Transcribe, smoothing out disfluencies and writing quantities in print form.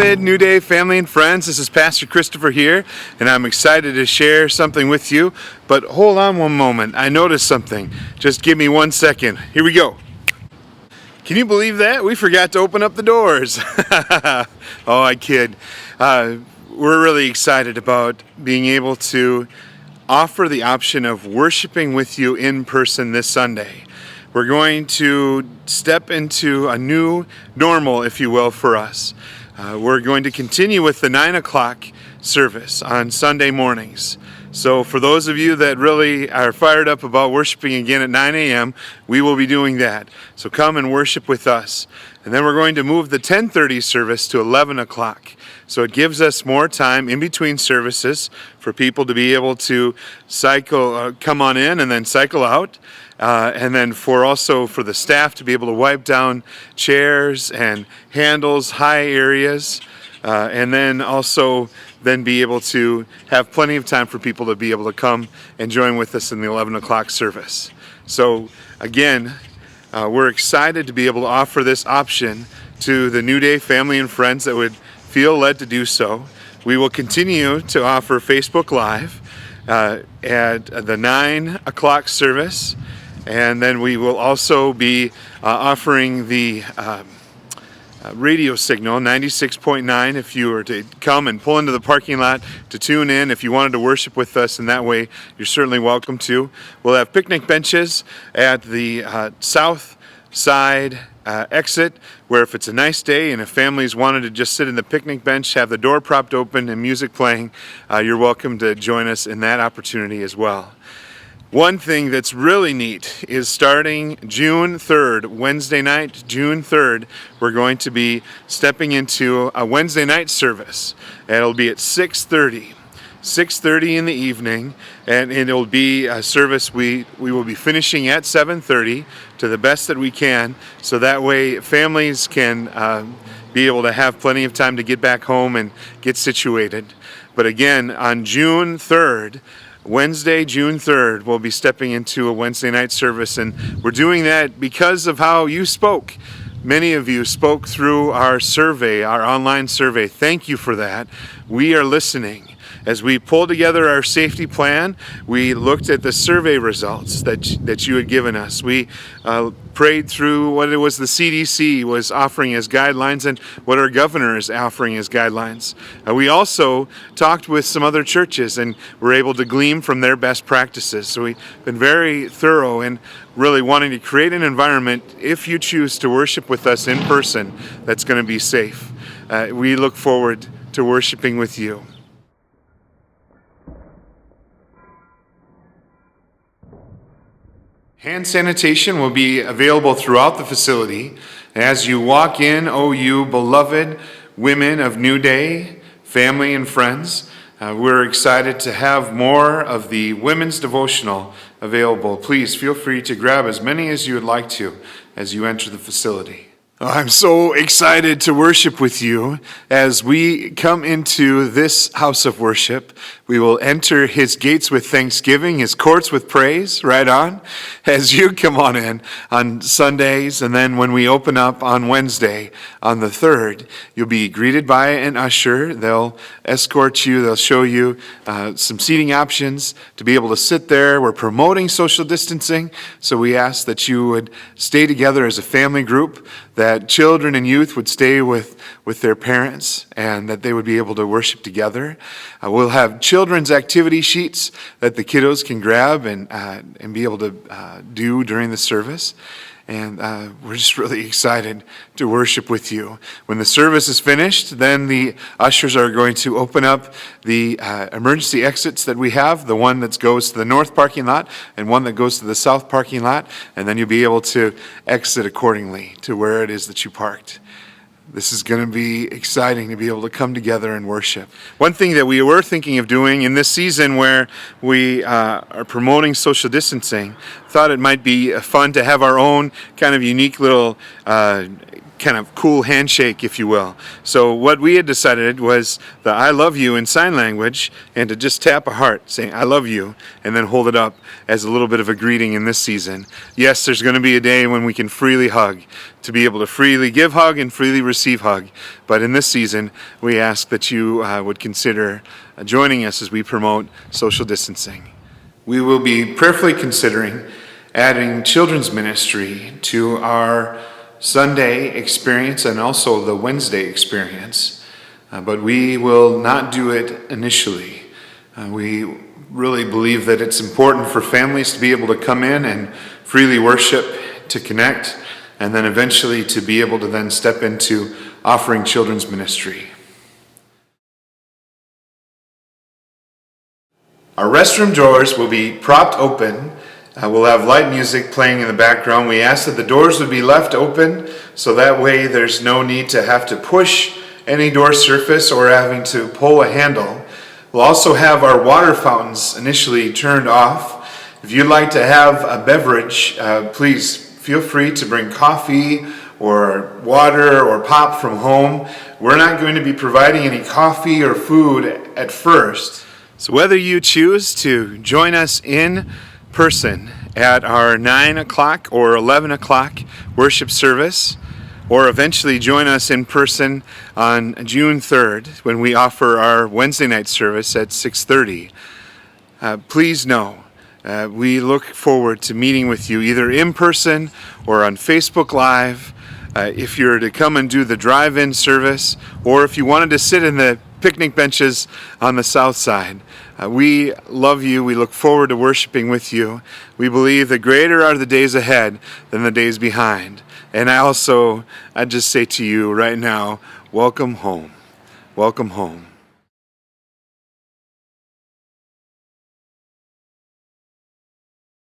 Beloved New Day family and friends, this is Pastor Christopher here, and I'm excited to share something with you. But hold on one moment, I noticed something. Just give me 1 second. Here we go. Can you believe that? We forgot to open up the doors. Oh, I kid. We're really excited about being able to offer the option of worshiping with you in person this Sunday. We're going to step into a new normal, if you will, for us. We're going to continue with the 9 o'clock service on Sunday mornings. So for those of you that really are fired up about worshiping again at 9 a.m., we will be doing that. So come and worship with us. And then we're going to move the 10:30 service to 11 o'clock. So it gives us more time in between services for people to be able to cycle, come on in and then cycle out. And then for the staff to be able to wipe down chairs and handles, high areas, and then also be able to have plenty of time for people to be able to come and join with us in the 11 o'clock service. So again, we're excited to be able to offer this option to the New Day family and friends that would feel led to do so. We will continue to offer Facebook Live at the 9 o'clock service. And then we will also be offering the radio signal, 96.9, if you were to come and pull into the parking lot to tune in. If you wanted to worship with us in that way, you're certainly welcome to. We'll have picnic benches at the south side exit, where if it's a nice day and if families wanted to just sit in the picnic bench, have the door propped open and music playing, you're welcome to join us in that opportunity as well. One thing that's really neat is starting June 3rd, Wednesday night, June 3rd, we're going to be stepping into a Wednesday night service. It'll be at 6:30 in the evening, and it'll be a service we will be finishing at 7:30 to the best that we can, so that way families can be able to have plenty of time to get back home and get situated. But again, on June 3rd, Wednesday, June 3rd, we'll be stepping into a Wednesday night service, and we're doing that because of how you spoke. Many of you spoke through our survey, our online survey. Thank you for that. We are listening. As we pulled together our safety plan, we looked at the survey results that you had given us. We prayed through what it was the CDC was offering as guidelines and what our governor is offering as guidelines. We also talked with some other churches and were able to glean from their best practices. So we've been very thorough in really wanting to create an environment, if you choose to worship with us in person, that's going to be safe. We look forward to worshiping with you. Hand sanitation will be available throughout the facility. As you walk in, oh you beloved women of New Day, family and friends, we're excited to have more of the women's devotional available. Please feel free to grab as many as you would like to as you enter the facility. I'm so excited to worship with you. As we come into this house of worship, we will enter his gates with thanksgiving, his courts with praise, right on. As you come on in on Sundays, and then when we open up on Wednesday, on the 3rd, you'll be greeted by an usher. They'll escort you, they'll show you some seating options to be able to sit there. We're promoting social distancing, so we ask that you would stay together as a family group, that children and youth would stay with their parents and that they would be able to worship together. We'll have children's activity sheets that the kiddos can grab and be able to do during the service. And we're just really excited to worship with you. When the service is finished, then the ushers are going to open up the emergency exits that we have, the one that goes to the north parking lot and one that goes to the south parking lot, and then you'll be able to exit accordingly to where it is that you parked. This is going to be exciting to be able to come together and worship. One thing that we were thinking of doing in this season where we are promoting social distancing, thought it might be fun to have our own kind of unique little kind of cool handshake, if you will. So what we had decided was the I love you in sign language, and to just tap a heart saying I love you and then hold it up as a little bit of a greeting in this season. Yes, there's going to be a day when we can freely hug, to be able to freely give hug and freely receive hug. But in this season, we ask that you would consider joining us as we promote social distancing. We will be prayerfully considering adding children's ministry to our Sunday experience and also the Wednesday experience, but we will not do it initially. We really believe that it's important for families to be able to come in and freely worship, to connect, and then eventually to be able to then step into offering children's ministry. Our restroom doors will be propped open. We'll have light music playing in the background. We ask that the doors would be left open so that way there's no need to have to push any door surface or having to pull a handle. We'll also have our water fountains initially turned off. If you'd like to have a beverage, please feel free to bring coffee or water or pop from home. We're not going to be providing any coffee or food at first. So whether you choose to join us in person at our 9 o'clock or 11 o'clock worship service, or eventually join us in person on June 3rd when we offer our Wednesday night service at 6:30. Please know we look forward to meeting with you either in person or on Facebook Live. If you're to come and do the drive-in service, or if you wanted to sit in the picnic benches on the south side. We love you. We look forward to worshiping with you. We believe that greater are the days ahead than the days behind. And I just say to you right now, welcome home. Welcome home.